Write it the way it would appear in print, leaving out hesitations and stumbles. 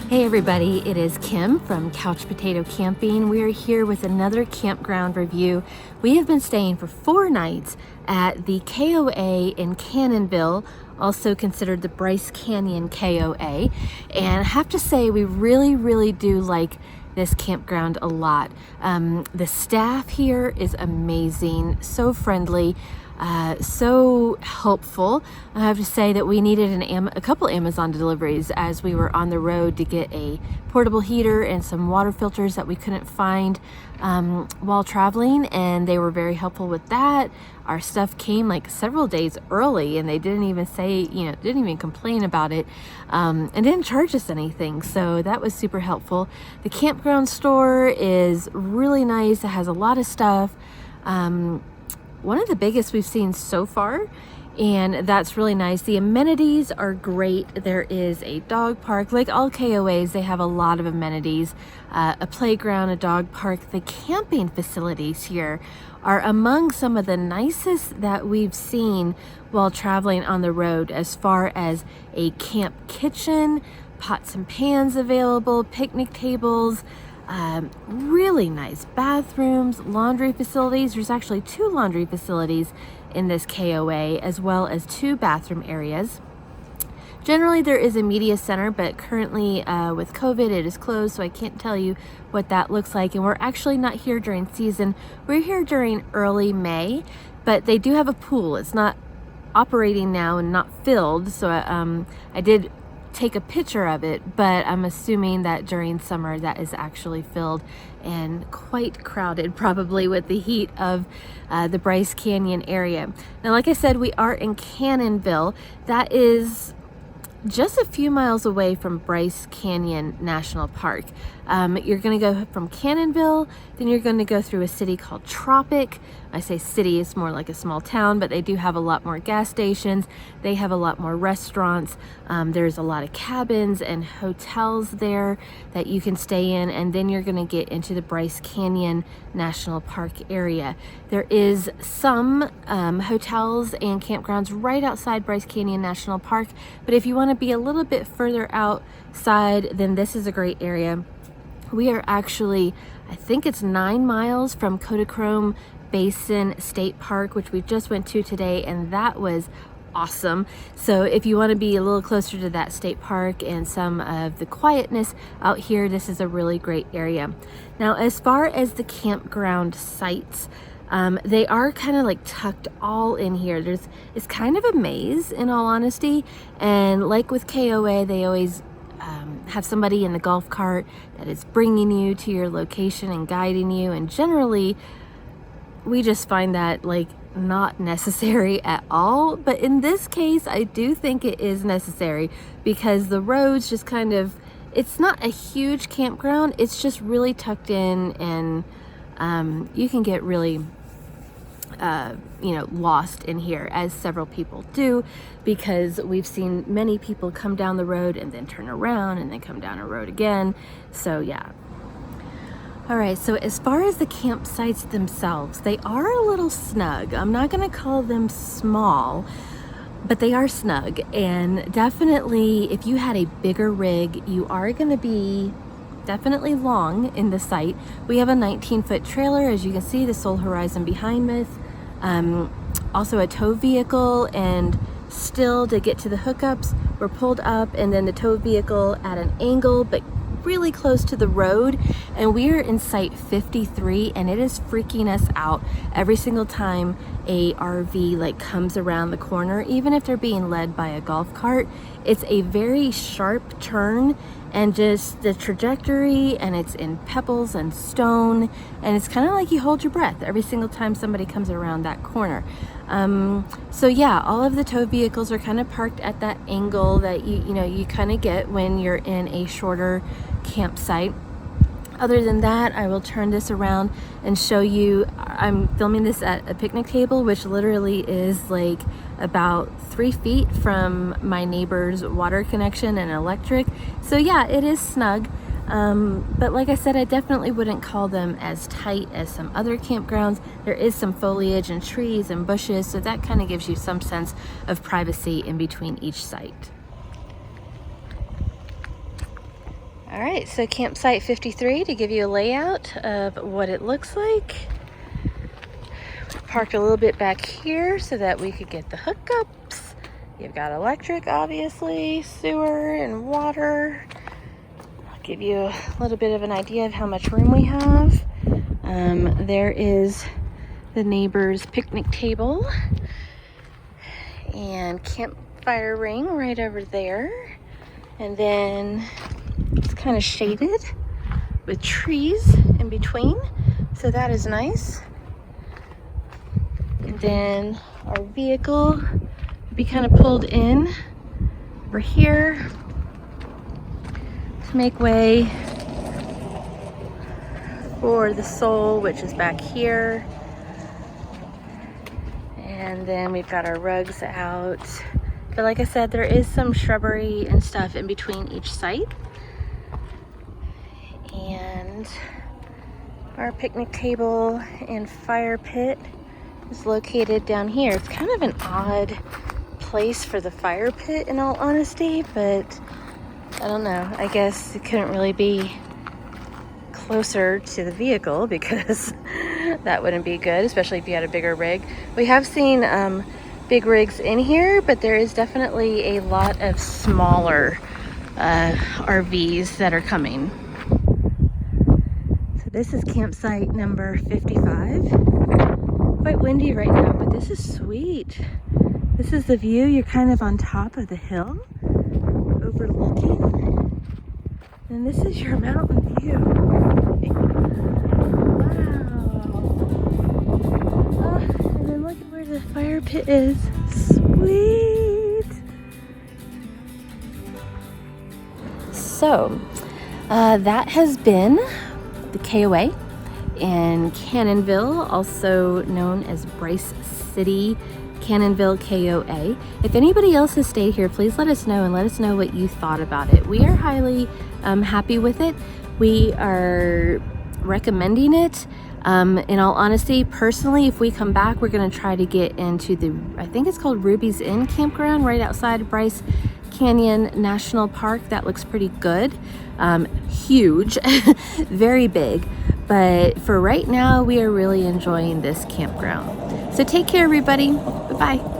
Hey everybody, it is Kim from Couch Potato Camping. We are here with another campground review. We have been staying for 4 nights at the KOA in Cannonville, also considered the Bryce Canyon KOA. And I have to say, we really do like this campground a lot. The staff here is amazing, so friendly. So helpful. I have to say that we needed a couple Amazon deliveries as we were on the road to get a portable heater and some water filters that we couldn't find while traveling, and they were very helpful with that. Our stuff came like several days early, and they didn't even say, didn't even complain about it, and didn't charge us anything, so that was super helpful. The campground store is really nice. It has a lot of stuff. One of the biggest we've seen so far, and that's really nice. The amenities are great. There is a dog park. Like all KOAs, they have a lot of amenities, a playground, a dog park. The camping facilities here are among some of the nicest that we've seen while traveling on the road, as far as a camp kitchen, pots and pans available, picnic tables, really nice bathrooms, laundry facilities. There's actually 2 laundry facilities in this KOA, as well as 2 bathroom areas. Generally there is a media center, but currently with COVID it is closed, so I can't tell you what that looks like. And we're actually not here during season. We're here during early May, but they do have a pool. It's not operating now and not filled, so I did take a picture of it, but I'm assuming that during summer that is actually filled and quite crowded, probably with the heat of the Bryce Canyon area. Now, like I said, we are in Cannonville. That is just a few miles away from Bryce Canyon National Park. You're going to go from Cannonville, then you're going to go through a city called Tropic. I say city, it's more like a small town, but they do have a lot more gas stations. They have a lot more restaurants. There's a lot of cabins and hotels there that you can stay in, and then you're going to get into the Bryce Canyon National Park area. There is some hotels and campgrounds right outside Bryce Canyon National Park, but if you want to be a little bit further outside, then this is a great area. We are actually, I think it's 9 miles from Kodachrome Basin State Park, which we just went to today, and that was awesome. So if you want to be a little closer to that state park and some of the quietness out here, this is a really great area. Now, as far as the campground sites, they are kind of like tucked all in here. It's kind of a maze, in all honesty, and like with KOA, they always have somebody in the golf cart that is bringing you to your location and guiding you, and generally we just find that like not necessary at all. But in this case, I do think it is necessary, because the roads just kind of, it's not a huge campground, it's just really tucked in, and you can get really lost in here, as several people do, because we've seen many people come down the road and then turn around and then come down a road again. So yeah. All right, so as far as the campsites themselves, they are a little snug. I'm not going to call them small, but they are snug. And definitely, if you had a bigger rig, you are going to be definitely long in the site. We have a 19-foot trailer, as you can see, the Soul Horizon behind us. Also a tow vehicle, and still to get to the hookups, we're pulled up, and then the tow vehicle at an angle, but really close to the road, and we are in site 53, and it is freaking us out every single time a RV like comes around the corner, even if they're being led by a golf cart. It's a very sharp turn, and just the trajectory, and it's in pebbles and stone, and it's kind of like you hold your breath every single time somebody comes around that corner. So yeah, all of the tow vehicles are kind of parked at that angle that you kind of get when you're in a shorter campsite. Other than that, I will turn this around and show you. I'm filming this at a picnic table, which literally is like about 3 feet from my neighbor's water connection and electric. So yeah, it is snug. But like I said, I definitely wouldn't call them as tight as some other campgrounds. There is some foliage and trees and bushes, so that kind of gives you some sense of privacy in between each site. All right, so campsite 53, to give you a layout of what it looks like. We parked a little bit back here so that we could get the hookups. You've got electric, obviously, sewer and water. I'll give you a little bit of an idea of how much room we have. There is the neighbor's picnic table and campfire ring right over there. And then it's kind of shaded with trees in between, so that is nice. And then our vehicle will be kind of pulled in over here to make way for the sole, which is back here. And then we've got our rugs out. But like I said, there is some shrubbery and stuff in between each site. And our picnic table and fire pit is located down here. It's kind of an odd place for the fire pit, in all honesty, but I don't know. I guess it couldn't really be closer to the vehicle because that wouldn't be good, especially if you had a bigger rig. We have seen big rigs in here, but there is definitely a lot of smaller RVs that are coming. So this is campsite number 55. Quite windy right now, but this is sweet. This is the view. You're kind of on top of the hill, overlooking. And this is your mountain view. And then look at where the fire pit is. Sweet. So that has been the KOA in Cannonville, also known as Bryce City, Cannonville KOA. If anybody else has stayed here, please let us know and let us know what you thought about it. We are highly happy with it. We are recommending it. In all honesty, personally, if we come back, we're going to try to get into the, I think it's called Ruby's Inn Campground right outside Bryce Canyon National Park. That looks pretty good. Huge, very big. But for right now, we are really enjoying this campground. So take care, everybody. Bye-bye.